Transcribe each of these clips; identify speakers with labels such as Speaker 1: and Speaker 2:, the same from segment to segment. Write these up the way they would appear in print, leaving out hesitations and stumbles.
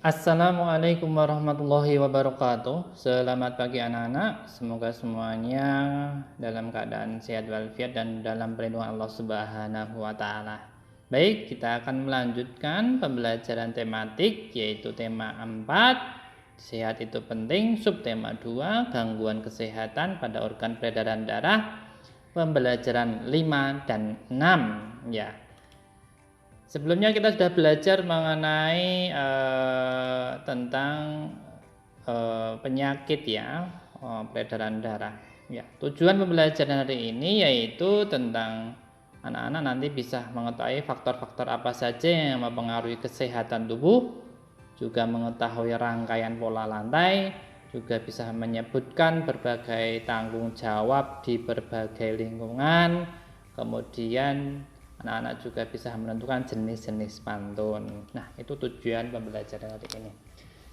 Speaker 1: Assalamualaikum warahmatullahi wabarakatuh. Selamat pagi anak-anak. Semoga semuanya dalam keadaan sehat walafiat dan dalam perlindungan Allah Subhanahu wa taala. Baik, kita akan melanjutkan pembelajaran tematik yaitu tema 4, sehat itu penting, subtema 2, gangguan kesehatan pada organ peredaran darah, pembelajaran 5 dan 6 ya. Sebelumnya kita sudah belajar mengenai tentang penyakit ya, peredaran darah. Ya, tujuan pembelajaran hari ini yaitu tentang anak-anak nanti bisa mengetahui faktor-faktor apa saja yang mempengaruhi kesehatan tubuh, juga mengetahui rangkaian pola lantai, juga bisa menyebutkan berbagai tanggung jawab di berbagai lingkungan, kemudian anak-anak juga bisa menentukan jenis-jenis pantun. Nah, itu tujuan pembelajaran hari ini.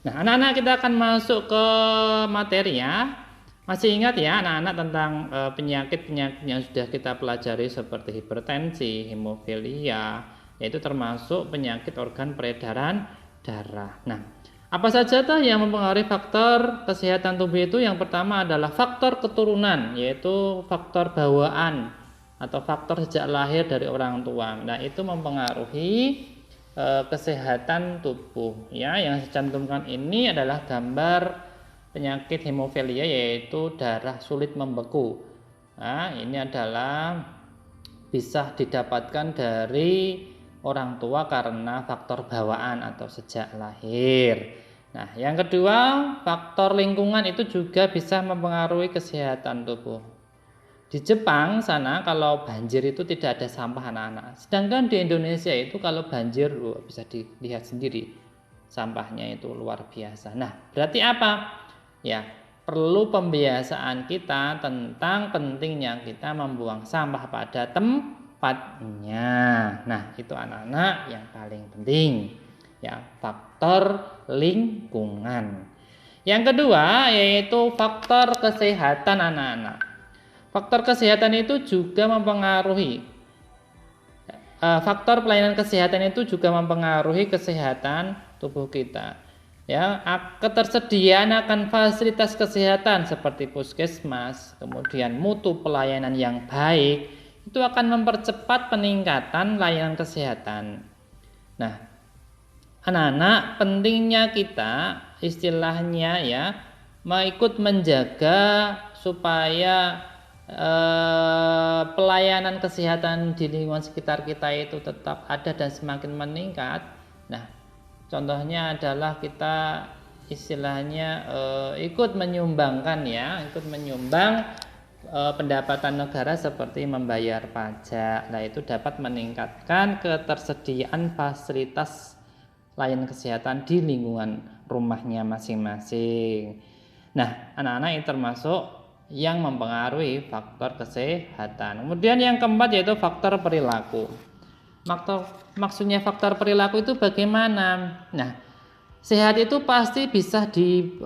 Speaker 1: Nah, anak-anak kita akan masuk ke materi ya. Masih ingat ya anak-anak tentang penyakit-penyakit yang sudah kita pelajari seperti hipertensi, hemofilia, yaitu termasuk penyakit organ peredaran darah. Nah, apa saja tuh yang mempengaruhi faktor kesehatan tubuh itu? Yang pertama adalah faktor keturunan, yaitu faktor bawaan atau faktor sejak lahir dari orang tua. Nah, itu mempengaruhi kesehatan tubuh ya. Yang saya cantumkan ini adalah gambar penyakit hemofilia, yaitu darah sulit membeku. Nah, ini adalah bisa didapatkan dari orang tua karena faktor bawaan atau sejak lahir. Nah, yang kedua, faktor lingkungan itu juga bisa mempengaruhi kesehatan tubuh. Di Jepang sana kalau banjir itu tidak ada sampah anak-anak. Sedangkan di Indonesia itu kalau banjir bisa dilihat sendiri. Sampahnya itu luar biasa. Nah, berarti apa? Ya, perlu pembiasaan kita tentang pentingnya kita membuang sampah pada tempatnya. Nah, itu anak-anak yang paling penting. Ya, faktor lingkungan. Yang kedua yaitu faktor kesehatan anak-anak. Faktor kesehatan itu juga mempengaruhi faktor pelayanan kesehatan itu juga mempengaruhi kesehatan tubuh kita. Ya, ketersediaan akan fasilitas kesehatan seperti puskesmas, kemudian mutu pelayanan yang baik itu akan mempercepat peningkatan layanan kesehatan. Nah, anak-anak pentingnya kita istilahnya ya ikut menjaga supaya pelayanan kesehatan di lingkungan sekitar kita itu tetap ada dan semakin meningkat. Nah, contohnya adalah kita istilahnya ikut menyumbangkan ya, ikut menyumbang pendapatan negara seperti membayar pajak. Nah, itu dapat meningkatkan ketersediaan fasilitas layanan kesehatan di lingkungan rumahnya masing-masing. Nah, anak-anak ini termasuk yang mempengaruhi faktor kesehatan. Kemudian yang keempat yaitu faktor perilaku. Maksudnya faktor perilaku itu bagaimana? Nah, sehat itu pasti bisa didapat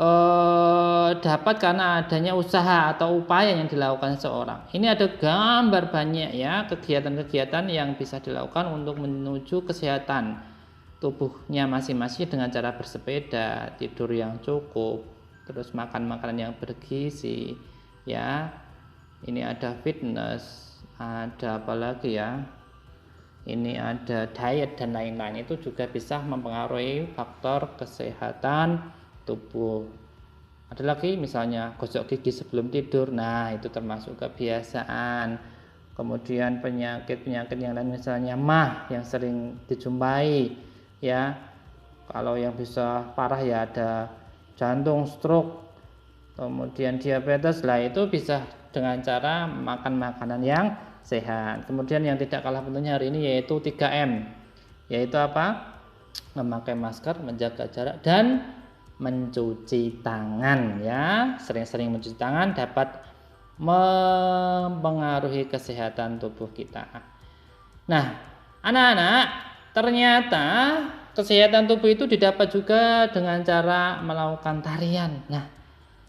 Speaker 1: karena adanya usaha atau upaya yang dilakukan seseorang. Ini ada gambar banyak ya kegiatan-kegiatan yang bisa dilakukan untuk menuju kesehatan tubuhnya masing-masing dengan cara bersepeda, tidur yang cukup, terus makan makanan yang bergizi. Ya, ini ada fitness, ada apa lagi ya, ini ada diet dan lain-lain. Itu juga bisa mempengaruhi faktor kesehatan tubuh. Ada lagi misalnya gosok gigi sebelum tidur. Nah, itu termasuk kebiasaan. Kemudian penyakit-penyakit yang lain misalnya MAH yang sering dijumpai ya. Kalau yang bisa parah ya ada jantung, stroke, kemudian diabetes. Lah itu bisa dengan cara makan makanan yang sehat. Kemudian yang tidak kalah pentingnya hari ini yaitu 3M. Yaitu apa? Memakai masker, menjaga jarak dan mencuci tangan ya. Sering-sering mencuci tangan dapat mempengaruhi kesehatan tubuh kita. Nah, anak-anak, ternyata kesehatan tubuh itu didapat juga dengan cara melakukan tarian. Nah,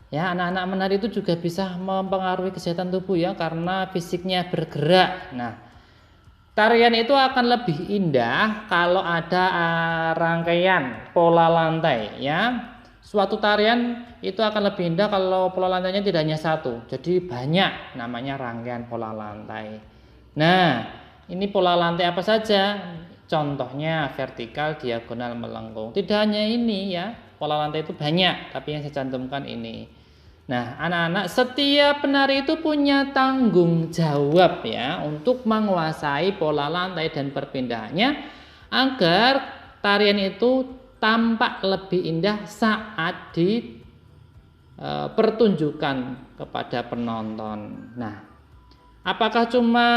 Speaker 1: ya, anak-anak menari itu juga bisa mempengaruhi kesehatan tubuh ya karena fisiknya bergerak. Nah, Tarian itu akan lebih indah kalau ada rangkaian pola lantai ya. Suatu tarian itu akan lebih indah kalau pola lantainya tidak hanya satu. Jadi banyak, namanya rangkaian pola lantai. Nah, ini pola lantai apa saja? Contohnya vertikal, diagonal, melengkung. Tidak hanya ini ya, pola lantai itu banyak, tapi yang saya cantumkan ini. Nah, anak-anak, setiap penari itu punya tanggung jawab ya untuk menguasai pola lantai dan perpindahannya agar tarian itu tampak lebih indah saat dipertunjukkan kepada penonton. Nah, apakah cuma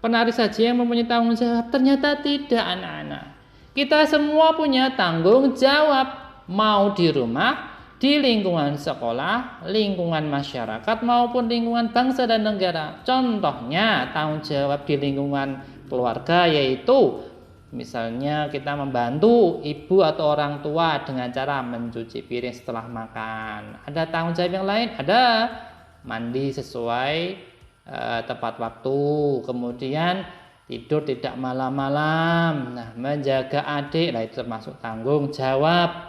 Speaker 1: penari saja yang mempunyai tanggung jawab? Ternyata tidak, anak-anak. Kita semua punya tanggung jawab, mau di rumah, di lingkungan sekolah, lingkungan masyarakat maupun lingkungan bangsa dan negara. Contohnya tanggung jawab di lingkungan keluarga yaitu misalnya kita membantu ibu atau orang tua dengan cara mencuci piring setelah makan. Ada tanggung jawab yang lain? Ada mandi sesuai tepat waktu, kemudian tidur tidak malam-malam. Nah, menjaga adik, nah itu termasuk tanggung jawab.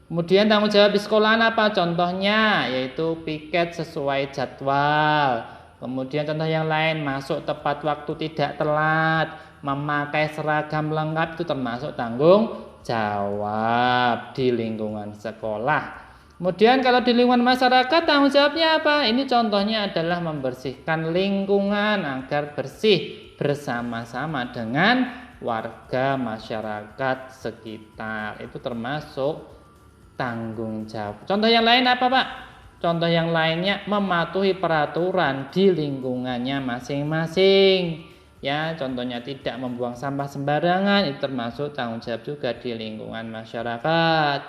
Speaker 1: Kemudian tanggung jawab di sekolahan apa? Contohnya yaitu piket sesuai jadwal. Kemudian contoh yang lain, masuk tepat waktu tidak telat, memakai seragam lengkap, itu termasuk tanggung jawab di lingkungan sekolah. Kemudian kalau di lingkungan masyarakat tanggung jawabnya apa? Ini contohnya adalah membersihkan lingkungan agar bersih bersama-sama dengan warga masyarakat sekitar. Itu termasuk tanggung jawab. Contoh yang lain apa, Pak? Contoh yang lainnya mematuhi peraturan di lingkungannya masing-masing. Ya, contohnya tidak membuang sampah sembarangan, itu termasuk tanggung jawab juga di lingkungan masyarakat.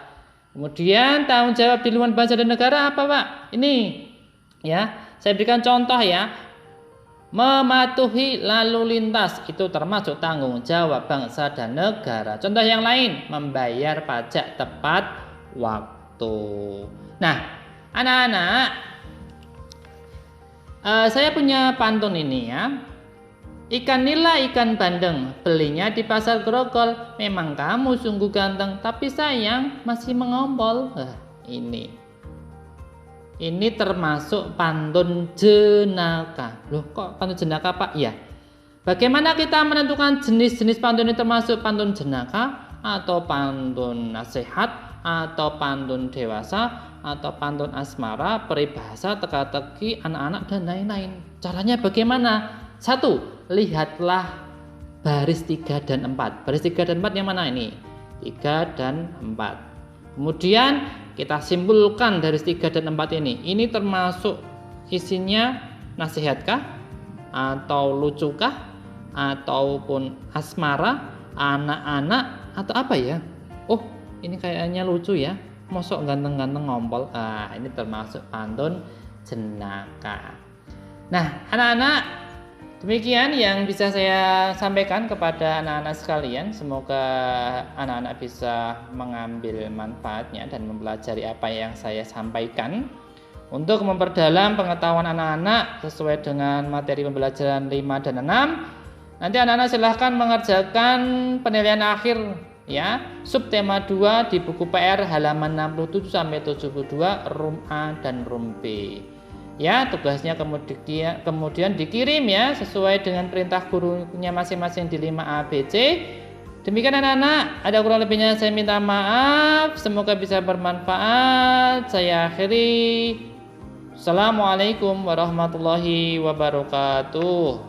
Speaker 1: Kemudian tanggung jawab di lingkungan bangsa dan negara apa, Pak? Ini ya, saya berikan contoh ya. Mematuhi lalu lintas itu termasuk tanggung jawab bangsa dan negara. Contoh yang lain, membayar pajak tepat waktu. Nah, anak-anak, saya punya pantun ini ya. Ikan nila ikan bandeng, belinya di pasar Grogol. Memang kamu sungguh ganteng, tapi sayang masih mengompol. Ini termasuk pantun jenaka. Loh, kok pantun jenaka, Pak? Ya. Bagaimana kita menentukan jenis-jenis pantun ini termasuk pantun jenaka atau pantun nasihat atau pantun dewasa atau pantun asmara, peribahasa, teka-teki anak-anak dan lain-lain. Caranya bagaimana? 1. Lihatlah baris 3 dan 4. Baris 3 dan 4 yang mana ini? 3 dan 4. Kemudian kita simpulkan dari 3 dan 4 ini. Ini termasuk isinya nasihatkah? Atau lucukah? Ataupun asmara? Anak-anak? Atau apa ya? Oh, ini kayaknya lucu ya. Mosok ganteng-ganteng ngompol. Ini termasuk pantun jenaka. Nah, anak-anak, demikian yang bisa saya sampaikan kepada anak-anak sekalian. Semoga anak-anak bisa mengambil manfaatnya dan mempelajari apa yang saya sampaikan untuk memperdalam pengetahuan anak-anak sesuai dengan materi pembelajaran 5 dan 6. Nanti anak-anak silahkan mengerjakan penilaian akhir ya, subtema 2 di buku PR halaman 67 sampai 72 room A dan room B. Ya, tugasnya kemudian dikirim ya sesuai dengan perintah gurunya masing-masing di 5 ABC. Demikian anak-anak, ada kurang lebihnya saya minta maaf. Semoga bisa bermanfaat. Saya akhiri. Assalamualaikum warahmatullahi wabarakatuh.